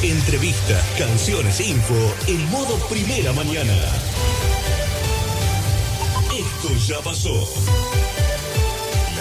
Entrevistas, canciones, info, en modo primera mañana. Esto ya pasó.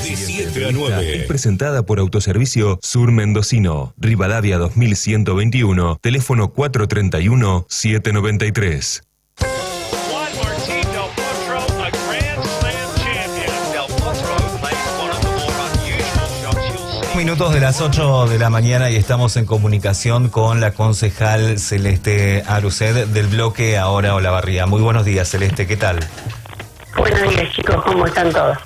De 7 a 9. Es presentada por Autoservicio Sur Mendocino, Rivadavia 2121, teléfono 431-793. Minutos de las 8 de la mañana y estamos en comunicación con la concejal Celeste Aruced del bloque Ahora Olavarría. Muy buenos días, Celeste, ¿qué tal? Buenos días, chicos, ¿cómo están todos?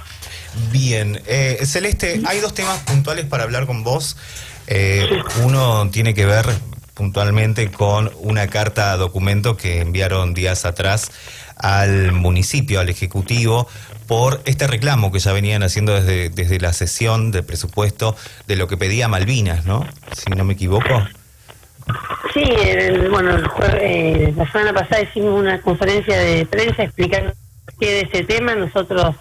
Bien, Celeste, hay dos temas puntuales para hablar con vos. Uno tiene que ver puntualmente con una carta documento que enviaron días atrás al municipio, al Ejecutivo, por este reclamo que ya venían haciendo desde la sesión de presupuesto de lo que pedía Malvinas, ¿no? Si no me equivoco. Sí, bueno, la semana pasada hicimos una conferencia de prensa explicando qué de ese tema. Nosotros,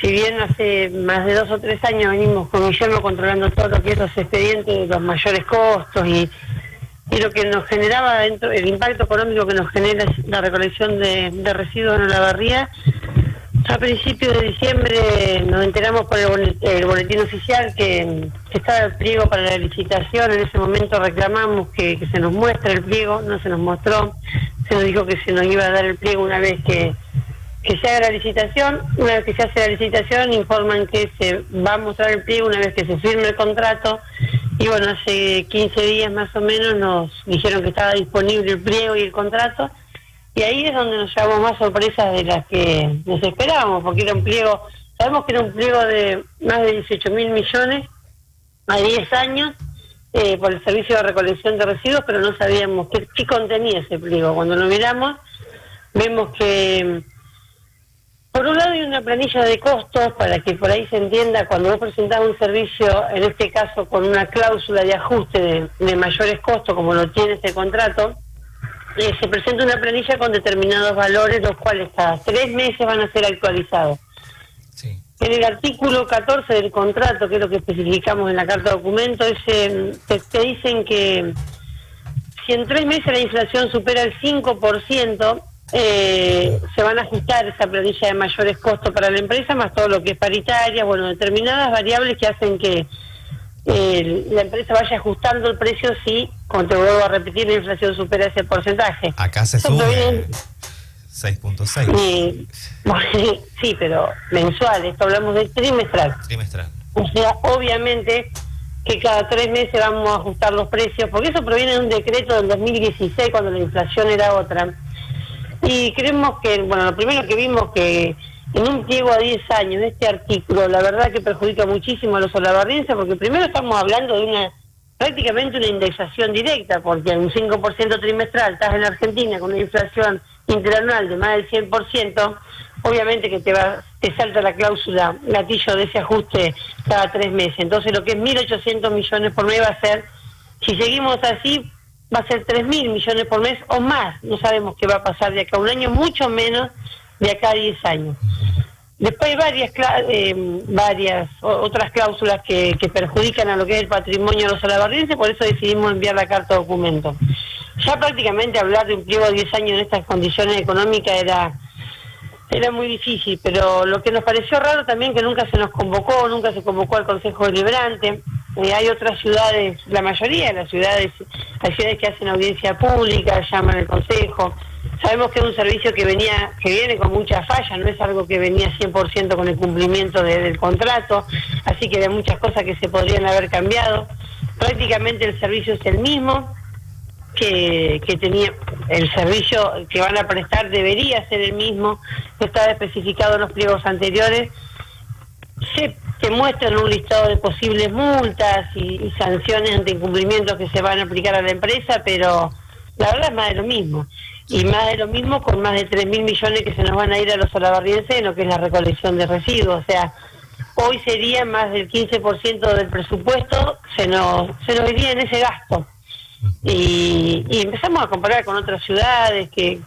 si bien hace más de 2 o 3 años venimos con Guillermo controlando todo lo que es los expedientes de los mayores costos y lo que nos generaba dentro, el impacto económico que nos genera la recolección de residuos en Olavarría. A principios de diciembre nos enteramos por el boletín oficial que estaba el pliego para la licitación. En ese momento reclamamos que se nos muestre el pliego, no se nos mostró. Se nos dijo que se nos iba a dar el pliego una vez que se haga la licitación. Una vez que se hace la licitación informan que se va a mostrar el pliego una vez que se firme el contrato. Y bueno, hace 15 días más o menos nos dijeron que estaba disponible el pliego y el contrato. Y ahí es donde nos llevamos más sorpresas de las que nos esperábamos, porque era un pliego, sabemos que era un pliego de más de 18.000 millones a 10 años por el servicio de recolección de residuos, pero no sabíamos qué contenía ese pliego. Cuando lo miramos, vemos que por un lado hay una planilla de costos, para que por ahí se entienda, cuando vos presentás un servicio, en este caso con una cláusula de ajuste de mayores costos, como lo tiene este contrato, se presenta una planilla con determinados valores, los cuales cada 3 meses van a ser actualizados. Sí. En el artículo 14 del contrato, que es lo que especificamos en la carta de documento, te dicen que si en 3 meses la inflación supera el 5%, se van a ajustar esa planilla de mayores costos para la empresa, más todo lo que es paritaria, bueno, determinadas variables que hacen que la empresa vaya ajustando el precio si, como te vuelvo a repetir, la inflación supera ese porcentaje. Acá se sube 6.6. Sí, pero mensual, esto hablamos de trimestral. O sea, obviamente que cada 3 meses vamos a ajustar los precios, porque eso proviene de un decreto del 2016, cuando la inflación era otra. Y creemos que, bueno, lo primero que vimos que en un pliego a 10 años de este artículo, la verdad que perjudica muchísimo a los olavarrienses, porque primero estamos hablando de prácticamente una indexación directa, porque en un 5% trimestral estás en Argentina con una inflación interanual de más del 100%, obviamente que te salta la cláusula gatillo de ese ajuste cada 3 meses. Entonces lo que es 1.800 millones por mes va a ser, si seguimos así, va a ser 3.000 millones por mes o más. No sabemos qué va a pasar de acá a un año, mucho menos de acá a 10 años. Después hay varias otras cláusulas que perjudican a lo que es el patrimonio de los olavarrienses, por eso decidimos enviar la carta de documento. Ya prácticamente hablar de un pliego de 10 años en estas condiciones económicas era muy difícil, pero lo que nos pareció raro también que nunca se convocó al Consejo Deliberante. Hay otras ciudades, la mayoría de las ciudades, hay ciudades que hacen audiencia pública, llaman al Consejo. Sabemos que es un servicio que viene con muchas fallas, no es algo que venía 100% con el cumplimiento del contrato, así que hay muchas cosas que se podrían haber cambiado. Prácticamente el servicio es el mismo que tenía, el servicio que van a prestar debería ser el mismo que estaba especificado en los pliegos anteriores. Se muestran un listado de posibles multas y sanciones ante incumplimientos que se van a aplicar a la empresa, pero la verdad es más de lo mismo. Y más de lo mismo con más de 3.000 millones que se nos van a ir a los olavarrienses en lo que es la recolección de residuos. O sea, hoy sería más del 15% del presupuesto, se nos iría en ese gasto. Y empezamos a comparar con otras ciudades que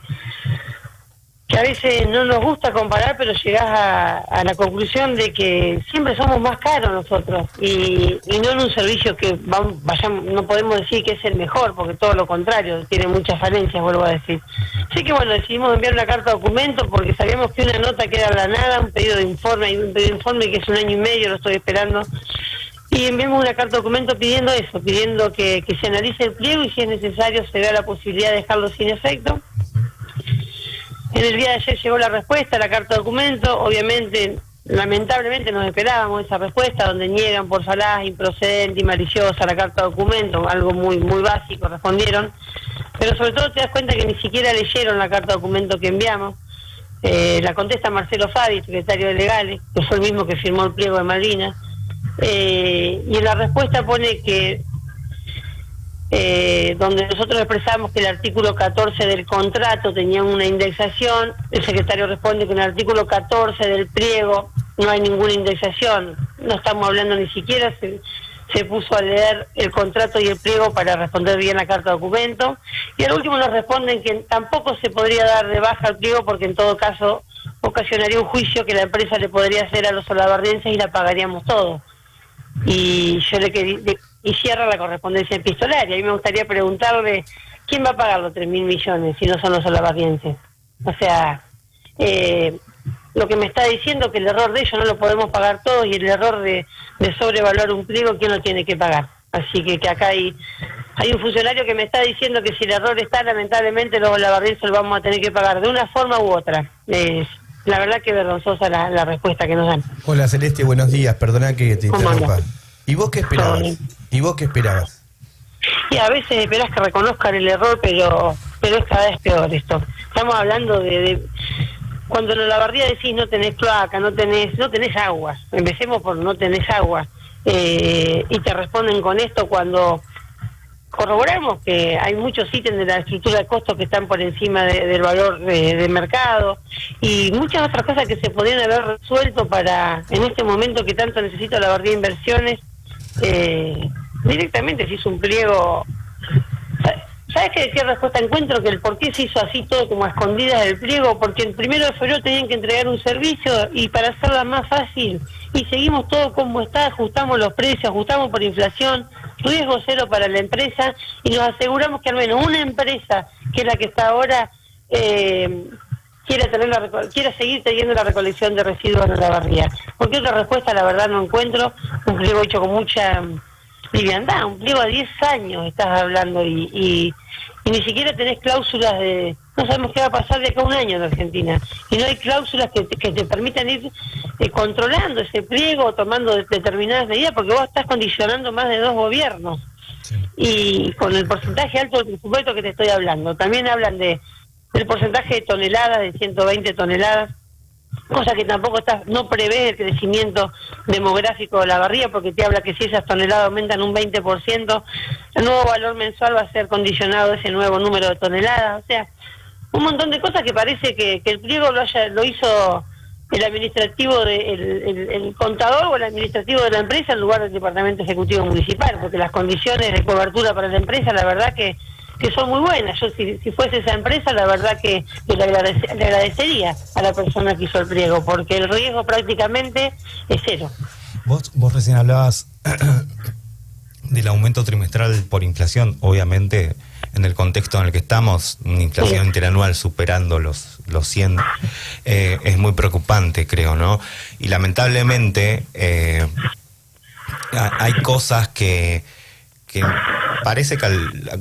que a veces no nos gusta comparar, pero llegás a la conclusión de que siempre somos más caros nosotros, y no en un servicio que no podemos decir que es el mejor, porque todo lo contrario, tiene muchas falencias, vuelvo a decir. Así que bueno, decidimos enviar una carta de documento porque sabíamos que una nota queda a la nada, un pedido de informe, hay un pedido de informe que es 1 año y medio, lo estoy esperando, y enviamos una carta de documento pidiendo eso, pidiendo que se analice el pliego y si es necesario se vea la posibilidad de dejarlo sin efecto. En el día de ayer llegó la respuesta, la carta de documento, obviamente, lamentablemente nos esperábamos esa respuesta, donde niegan por falaz, improcedente y maliciosa la carta de documento, algo muy básico respondieron, pero sobre todo te das cuenta que ni siquiera leyeron la carta de documento que enviamos. La contesta Marcelo Fabi, secretario de Legales, que fue el mismo que firmó el pliego de Malvinas, y en la respuesta pone que donde nosotros expresamos que el artículo 14 del contrato tenía una indexación, el secretario responde que en el artículo 14 del pliego no hay ninguna indexación, no estamos hablando ni siquiera, se puso a leer el contrato y el pliego para responder bien la carta de documento, y al último nos responden que tampoco se podría dar de baja al pliego porque en todo caso ocasionaría un juicio que la empresa le podría hacer a los olavardienses y la pagaríamos todo. Y yo y cierra la correspondencia epistolaria. Y me gustaría preguntarle, ¿quién va a pagar los 3.000 millones si no son los olavardienses? O sea, lo que me está diciendo que el error de ellos no lo podemos pagar todos, y el error de sobrevaluar un pliego, ¿quién lo tiene que pagar? Así que acá hay un funcionario que me está diciendo que si el error está, lamentablemente los olavardienses lo vamos a tener que pagar de una forma u otra. La verdad que vergonzosa la respuesta que nos dan. Hola Celeste, buenos días, perdona que te interrumpa. ¿Y vos qué esperabas? Y a veces esperás que reconozcan el error, pero es cada vez peor esto. Estamos hablando de cuando en la Olavardía decís no tenés cloaca, no tenés agua. Empecemos por no tenés agua. Y te responden con esto cuando corroboramos que hay muchos ítems de la estructura de costos que están por encima del valor de mercado, y muchas otras cosas que se podrían haber resuelto para, en este momento que tanto necesita la Olavardía Inversiones. Directamente se hizo un pliego. ¿Sabes qué respuesta encuentro? Que el por qué se hizo así todo como a escondidas del pliego, porque el 1 de febrero tenían que entregar un servicio, y para hacerla más fácil, y seguimos todo como está, ajustamos los precios, ajustamos por inflación, riesgo cero para la empresa, y nos aseguramos que al menos una empresa, que es la que está ahora, quiera seguir teniendo la recolección de residuos en Olavarría. Porque otra respuesta la verdad no encuentro. Un pliego hecho con mucha liviandad, un pliego a 10 años estás hablando, y ni siquiera tenés cláusulas de... No sabemos qué va a pasar de acá a un año en Argentina, y no hay cláusulas que te permitan ir controlando ese pliego, tomando determinadas medidas, porque vos estás condicionando más de 2 gobiernos. Sí. Y con el porcentaje alto del presupuesto que te estoy hablando. También hablan del porcentaje de toneladas, de 120 toneladas, cosa que tampoco no prevé el crecimiento demográfico de la Olavarría, porque te habla que si esas toneladas aumentan un 20%, el nuevo valor mensual va a ser condicionado a ese nuevo número de toneladas. O sea, un montón de cosas que parece que el pliego lo hizo el administrativo, el contador o el administrativo de la empresa en lugar del departamento ejecutivo municipal, porque las condiciones de cobertura para la empresa, la verdad que son muy buenas. Yo si fuese esa empresa, la verdad que le agradecería a la persona que hizo el pliego, porque el riesgo prácticamente es cero. Vos recién hablabas del aumento trimestral por inflación, obviamente en el contexto en el que estamos, una inflación interanual superando los 100, es muy preocupante, creo, ¿no? Y lamentablemente hay cosas que parece que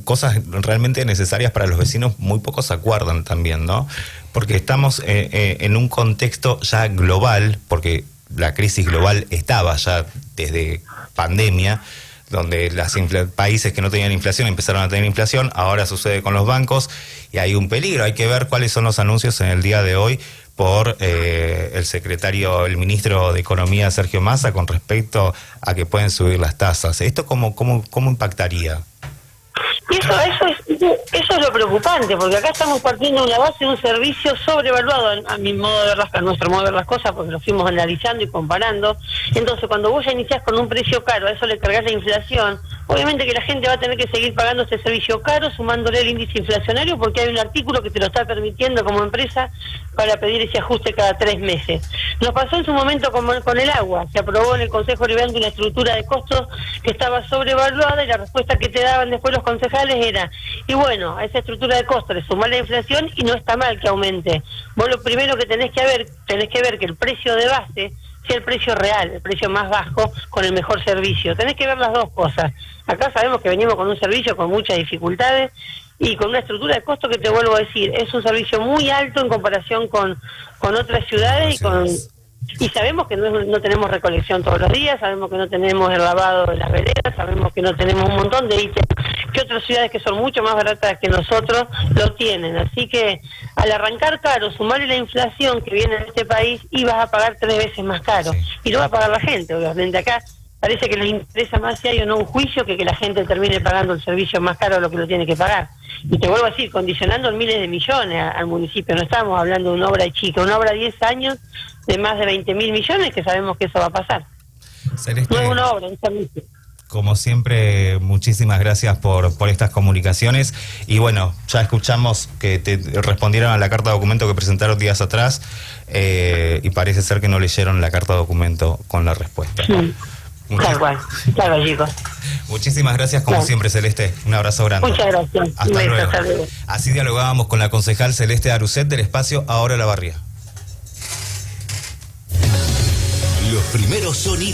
cosas realmente necesarias para los vecinos muy pocos se acuerdan también, ¿no? Porque estamos en un contexto ya global, porque la crisis global estaba ya desde pandemia, donde los países que no tenían inflación empezaron a tener inflación. Ahora sucede con los bancos y hay un peligro. Hay que ver cuáles son los anuncios en el día de hoy por el ministro de Economía, Sergio Massa, con respecto a que pueden subir las tasas. ¿Esto cómo impactaría? Y eso es lo preocupante, porque acá estamos partiendo de una base de un servicio sobrevaluado, a mi modo de ver a nuestro modo de ver las cosas, porque lo fuimos analizando y comparando. Entonces, cuando vos ya iniciás con un precio caro, a eso le cargas la inflación, obviamente que la gente va a tener que seguir pagando este servicio caro, sumándole el índice inflacionario, porque hay un artículo que te lo está permitiendo como empresa para pedir ese ajuste cada 3 meses. Nos pasó en su momento con el agua, se aprobó en el Consejo Liberante una estructura de costos que estaba sobrevaluada, y la respuesta que te daban después los concejales era, y bueno, a esa estructura de costos le sumás la inflación y no está mal que aumente. Vos lo primero que tenés que ver que el precio de base sea el precio real, el precio más bajo, con el mejor servicio. Tenés que ver las dos cosas. Acá sabemos que venimos con un servicio con muchas dificultades y con una estructura de costo que te vuelvo a decir, es un servicio muy alto en comparación con otras ciudades y sabemos que no tenemos recolección todos los días, sabemos que no tenemos el lavado de las veredas, sabemos que no tenemos un montón de ítems que otras ciudades que son mucho más baratas que nosotros lo tienen. Así que al arrancar caro, sumarle la inflación que viene en este país, y vas a pagar 3 veces más caro. Sí. Y lo va a pagar la gente, obviamente. Acá parece que les interesa más si hay o no un juicio que la gente termine pagando el servicio más caro de lo que lo tiene que pagar. Y te vuelvo a decir, condicionando en miles de millones al municipio. No estamos hablando de una obra chica, una obra de 10 años de más de 20.000 millones, que sabemos que eso va a pasar. Celeste, no es una obra, es un servicio. Como siempre, muchísimas gracias por estas comunicaciones. Y bueno, ya escuchamos que te respondieron a la carta de documento que presentaron días atrás, y parece ser que no leyeron la carta de documento con la respuesta. Sí. Claro, chicos. Muchísimas gracias, como siempre, Celeste. Un abrazo grande. Muchas gracias. Hasta luego. Así dialogábamos con la concejal Celeste Arucet del espacio Ahora La Barría. Los primeros sonidos.